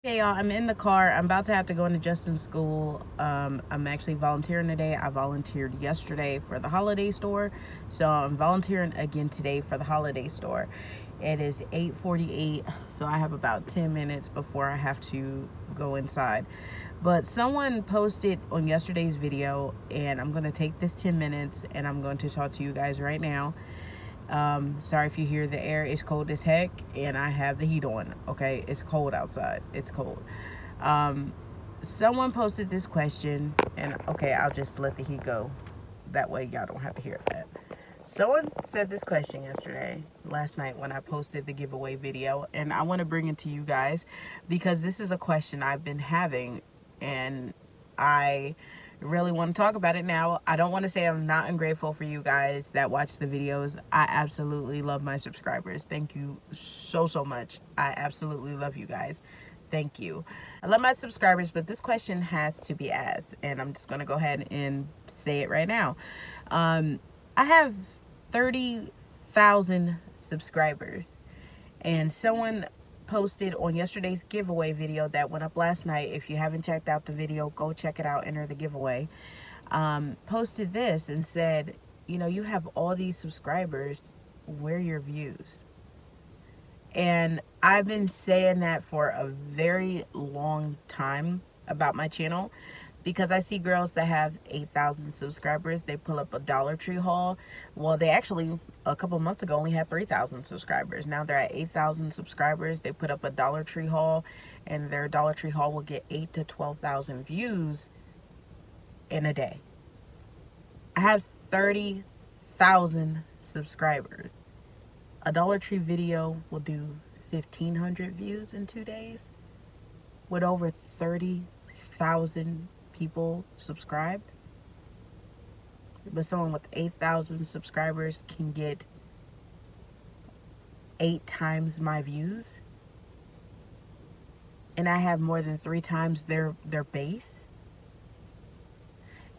Hey y'all, I'm in the car. I'm about to have to go into Justin's school. I'm actually volunteering today. I volunteered yesterday for the holiday store, so I'm volunteering again today for the holiday store. It is 8:48, so I have about 10 minutes before I have to go inside. But someone posted on yesterday's video, and I'm going to take this 10 minutes and I'm going to talk to you guys right now. Sorry if you hear the air. It's cold as heck and I have the heat on. Okay, it's cold outside. It's cold. Someone posted this question, and okay, I'll just let the heat go, that way y'all don't have to hear that. Someone said this question last night when I posted the giveaway video, and I want to bring it to you guys because this is a question I've been having and I really want to talk about it now. I don't want to say I'm not ungrateful for you guys that watch the videos. I absolutely love my subscribers. Thank you so much. I absolutely love you guys. Thank you. I love my subscribers, but this question has to be asked, and I'm just going to go ahead and say it right now. I have 30,000 subscribers, and someone posted on yesterday's giveaway video that went up last night. If you haven't checked out the video, go check it out, enter the giveaway. Posted this and said, you know, you have all these subscribers, where are your views? And I've been saying that for a very long time about my channel, because I see girls that have 8,000 subscribers. They pull up a Dollar Tree haul. Well, they actually, a couple months ago, only had 3,000 subscribers. Now they're at 8,000 subscribers. They put up a Dollar Tree haul, and their Dollar Tree haul will get 8,000 to 12,000 views in a day. I have 30,000 subscribers. A Dollar Tree video will do 1,500 views in 2 days with over 30,000 people subscribed. But someone with 8,000 subscribers can get 8 times my views, and I have more than 3 times their base.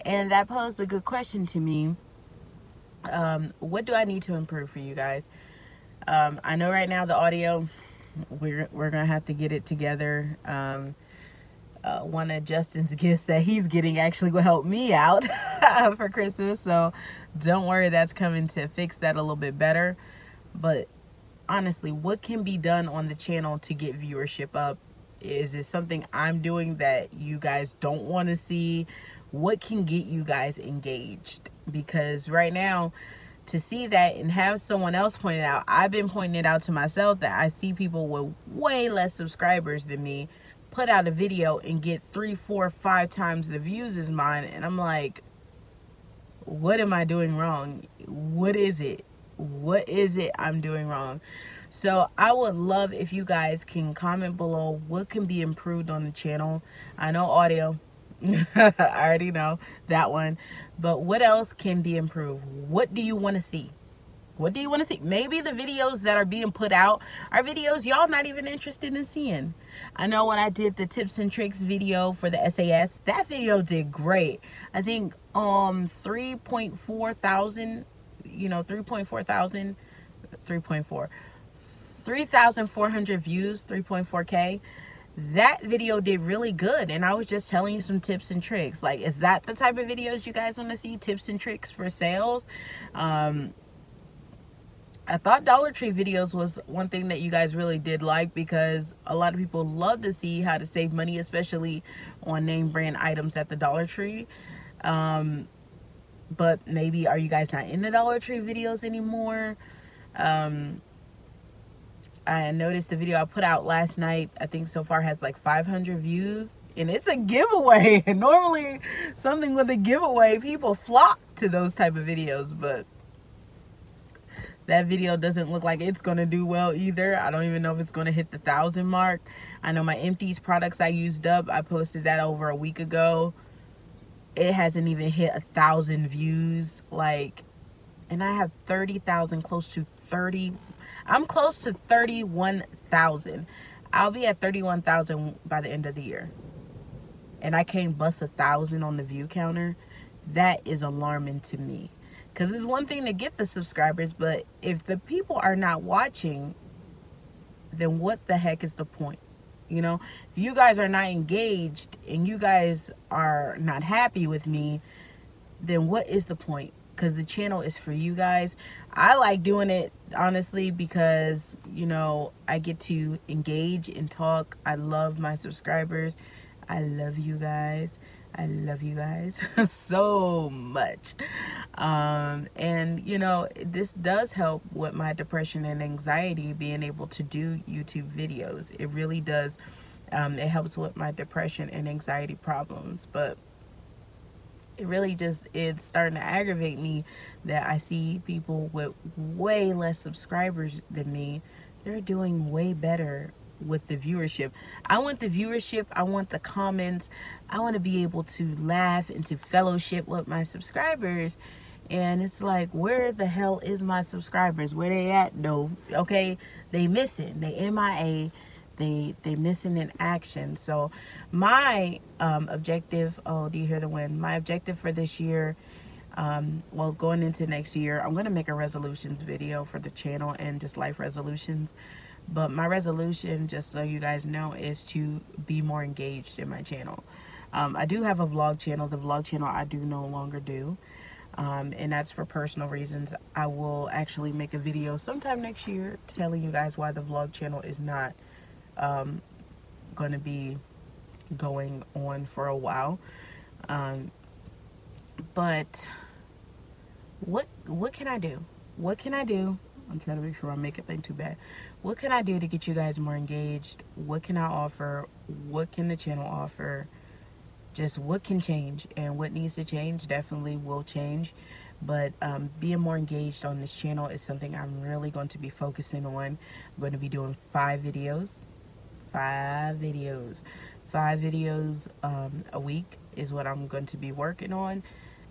And that posed a good question to me. What do I need to improve for you guys? I know right now the audio, we're gonna have to get it together. One of Justin's gifts that he's getting actually will help me out for Christmas, so don't worry, that's coming to fix that a little bit better. But honestly, what can be done on the channel to get viewership up? Is it something I'm doing that you guys don't want to see? What can get you guys engaged? Because right now, to see that and have someone else point it out, I've been pointing it out to myself that I see people with way less subscribers than me put out a video and get 3, 4, 5 times the views as mine, and I'm like, what am I doing wrong? What is it I'm doing wrong? So I would love if you guys can comment below what can be improved on the channel. I know audio, I already know that one, but what else can be improved? What do you want to see? What do you want to see? Maybe the videos that are being put out are videos y'all not even interested in seeing. I know when I did the tips and tricks video for the SAS, that video did great. I think 3.4 thousand, you know, 3,400 views, 3.4K. That video did really good, and I was just telling you some tips and tricks. Like, is that the type of videos you guys want to see? Tips and tricks for sales? I thought Dollar Tree videos was one thing that you guys really did like, because a lot of people love to see how to save money, especially on name brand items at the Dollar Tree. But maybe, are you guys not in the Dollar Tree videos anymore? I noticed the video I put out last night, I think so far has like 500 views, and it's a giveaway. And normally something with a giveaway, people flock to those type of videos, but that video doesn't look like it's going to do well either. I don't even know if it's going to hit the 1,000 mark. I know my Empties products I used up, I posted that over a week ago. It hasn't even hit 1,000 views. Like, and I have 30,000, close to 30. I'm close to 31,000. I'll be at 31,000 by the end of the year. And I can't bust 1,000 on the view counter. That is alarming to me. Because it's one thing to get the subscribers, but if the people are not watching, then what the heck is the point? You know, if you guys are not engaged and you guys are not happy with me, then what is the point? Because the channel is for you guys. I like doing it, honestly, because, you know, I get to engage and talk. I love my subscribers. I love you guys. I love you guys so much. And, you know, this does help with my depression and anxiety, being able to do YouTube videos. It really does. It helps with my depression and anxiety problems. But it really just, it's starting to aggravate me that I see people with way less subscribers than me. They're doing way better with the viewership. I want the viewership. I want the comments. I want to be able to laugh and to fellowship with my subscribers. And it's like, where the hell is my subscribers? Where they at? No. Okay, they missing. They MIA. They missing in action. So my objective, oh, do you hear the wind? My objective for this year, well, going into next year, I'm going to make a resolutions video for the channel and just life resolutions. But my resolution, just so you guys know, is to be more engaged in my channel. I do have a vlog channel. The vlog channel I do no longer do. And that's for personal reasons. I will actually make a video sometime next year telling you guys why the vlog channel is not going to be going on for a while. But what can I do? What can I do? I'm trying to make sure my makeup ain't too bad. What can I do to get you guys more engaged? What can I offer? What can the channel offer? Just what can change, and what needs to change definitely will change. But being more engaged on this channel is something I'm really going to be focusing on. I'm going to be doing 5 videos. 5 videos a week is what I'm going to be working on.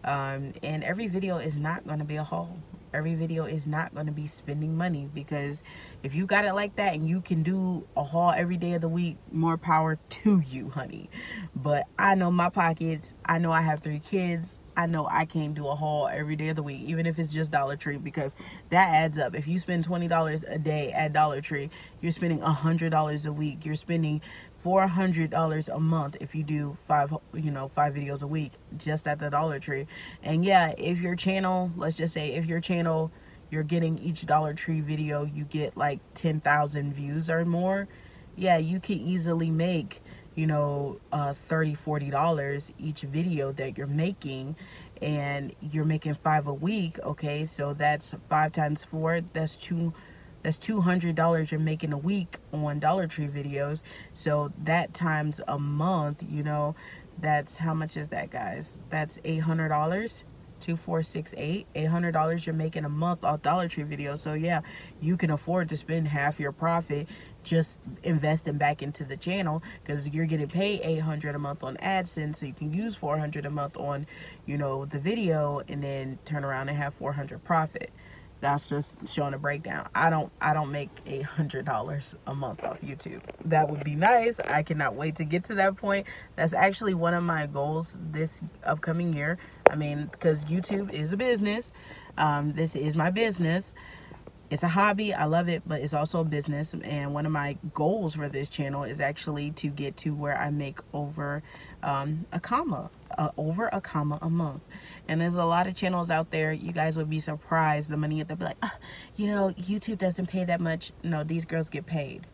And every video is not going to be a haul. Every video is not going to be spending money, because if you got it like that and you can do a haul every day of the week, more power to you, honey. But I know my pockets. I know I have 3 kids. I know I can't do a haul every day of the week, even if it's just Dollar Tree, because that adds up. If you spend $20 a day at Dollar Tree, you're spending $100 a week. You're spending $400 a month if you do 5 videos a week just at the Dollar Tree. And yeah, if your channel, let's just say if your channel, you're getting each Dollar Tree video, you get like 10,000 views or more, yeah, you can easily make, you know, $30-$40 each video that you're making, and you're making 5 a week. Okay, so that's 5 times 4, that's $200 you're making a week on Dollar Tree videos. So that times a month, you know, that's, how much is that, guys? That's $800. 2468, $800 you're making a month off Dollar Tree videos. So yeah, you can afford to spend half your profit just investing back into the channel, because you're getting paid $800 a month on AdSense, so you can use $400 a month on, you know, the video, and then turn around and have $400 profit. That's just showing a breakdown. I don't make $800 a month off YouTube. That would be nice. I cannot wait to get to that point. That's actually one of my goals this upcoming year. I mean, because YouTube is a business. This is my business. It's a hobby. I love it, but it's also a business. And one of my goals for this channel is actually to get to where I make over a comma a month. And there's a lot of channels out there. You guys would be surprised the money. They'll be like, you know, YouTube doesn't pay that much. No, these girls get paid.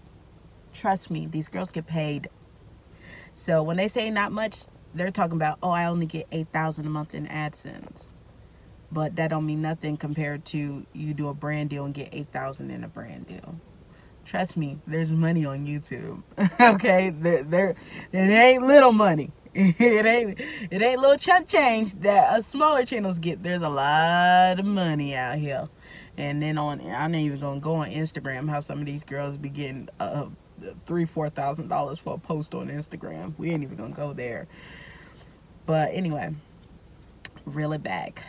Trust me, these girls get paid. So when they say not much, they're talking about, oh, I only get $8,000 a month in AdSense. But that don't mean nothing compared to you do a brand deal and get $8,000 in a brand deal. Trust me, there's money on YouTube. Okay, there it ain't little money. It ain't little chunk change that smaller channels get. There's a lot of money out here. And then I'm not even gonna go on Instagram, how some of these girls be getting $3,000-$4,000 for a post on Instagram. We ain't even gonna go there. But anyway, reel it back.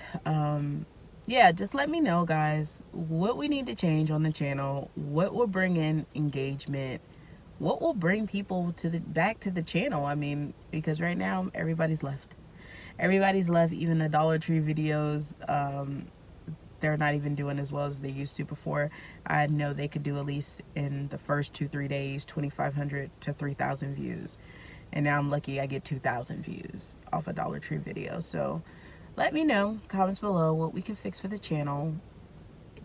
Yeah, just let me know, guys, what we need to change on the channel, what will bring in engagement, what will bring people to back to the channel. I mean, because right now everybody's left. Everybody's left. Even the Dollar Tree videos, they're not even doing as well as they used to before. I know they could do at least in the first 2-3 days 2,500 to 3,000 views, and now I'm lucky I get 2,000 views off a Dollar Tree video. So let me know, comments below, what we can fix for the channel.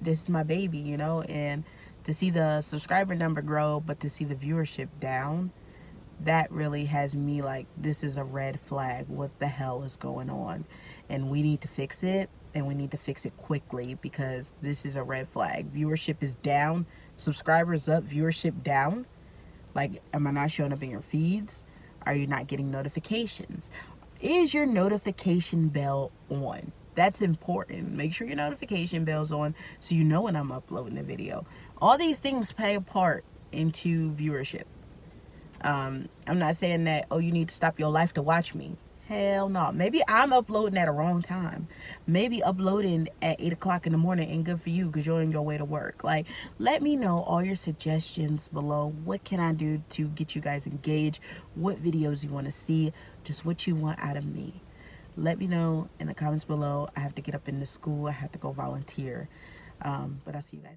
This is my baby, you know, and to see the subscriber number grow but to see the viewership down, that really has me like, this is a red flag. What the hell is going on? And we need to fix it, and we need to fix it quickly, because this is a red flag. Viewership is down, subscribers up, viewership down. Like, am I not showing up in your feeds? Are you not getting notifications? Is your notification bell on? That's important. Make sure your notification bell's on so you know when I'm uploading a video. All these things play a part into viewership. I'm not saying that, oh, you need to stop your life to watch me. Hell no. Maybe I'm uploading at a wrong time. Maybe uploading at 8 o'clock in the morning ain't good for you because you're on your way to work. Like, let me know all your suggestions below. What can I do to get you guys engaged? What videos you want to see? Just what you want out of me. Let me know in the comments below. I have to get up into school. I have to go volunteer. But I'll see you guys.